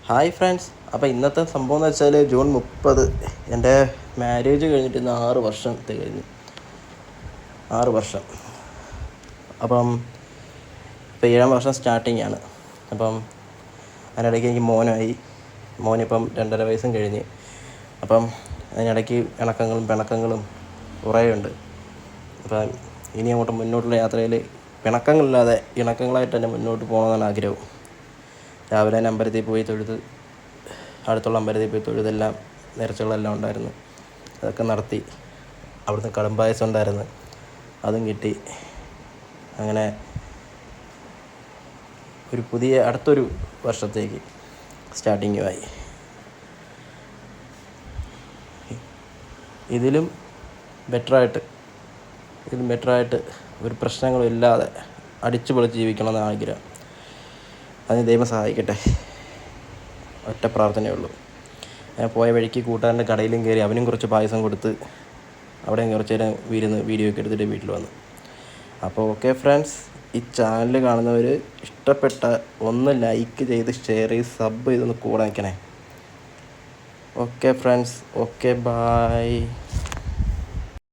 Hi friends, അപ്പോൾ ഇന്നത്തെ സംഭവം എന്ന് വെച്ചാൽ ജൂൺ 30 എൻ്റെ മാരേജ് കഴിഞ്ഞിട്ട് ഇന്ന് 6 വർഷം തികഞ്ഞു. 6 വർഷം. അപ്പം ഇപ്പോൾ 7-ാം വർഷം സ്റ്റാർട്ടിങ് ആണ്. അപ്പം അതിനിടയ്ക്ക് എനിക്ക് മോനിപ്പം 2.5 വയസ്സും കഴിഞ്ഞ്. അപ്പം അതിനിടയ്ക്ക് ഇണക്കങ്ങളും പിണക്കങ്ങളും കുറേ ഉണ്ട്. അപ്പം ഇനി അങ്ങോട്ട് മുന്നോട്ടുള്ള യാത്രയിൽ പിണക്കങ്ങളില്ലാതെ ഇണക്കങ്ങളായിട്ട് തന്നെ മുന്നോട്ട് പോകണമെന്നാണ് ആഗ്രഹം. രാവിലെ തന്നെ അമ്പലത്തിൽ പോയി തൊഴുത്, അടുത്തുള്ള അമ്പലത്തിൽ പോയി തൊഴുതെല്ലാം നേർച്ചകളെല്ലാം ഉണ്ടായിരുന്നു, അതൊക്കെ നടത്തി. അവിടുന്ന് കടുംപായസം ഉണ്ടായിരുന്നു, അതും കിട്ടി. അങ്ങനെ ഒരു അടുത്തൊരു വർഷത്തേക്ക് സ്റ്റാർട്ടിങ്ങുമായി. ഇതിലും ബെറ്ററായിട്ട് ഒരു പ്രശ്നങ്ങളും ഇല്ലാതെ അടിച്ചു പൊളിച്ച് ജീവിക്കണമെന്ന് ആഗ്രഹം. അതിന് ദൈവം സഹായിക്കട്ടെ, ഒറ്റ പ്രാർത്ഥനയേ ഉള്ളൂ. ഞാൻ പോയ വഴിക്ക് കൂട്ടുകാരൻ്റെ കടയിലും കയറി, അവനും കുറച്ച് പായസം കൊടുത്ത് അവിടെയും കുറച്ച് നേരം വീഡിയോ ഒക്കെ എടുത്തിട്ട് വീട്ടിൽ വന്നു. അപ്പോൾ ഓക്കെ ഫ്രണ്ട്സ്, ഈ ചാനൽ കാണുന്നവർ ഇഷ്ടപ്പെട്ട ഒന്ന് ലൈക്ക് ചെയ്ത് ഷെയർ ചെയ്ത് സബ് ചെയ്തൊന്ന് കൂടെ നിൽക്കണേ. Okay friends, okay, bye.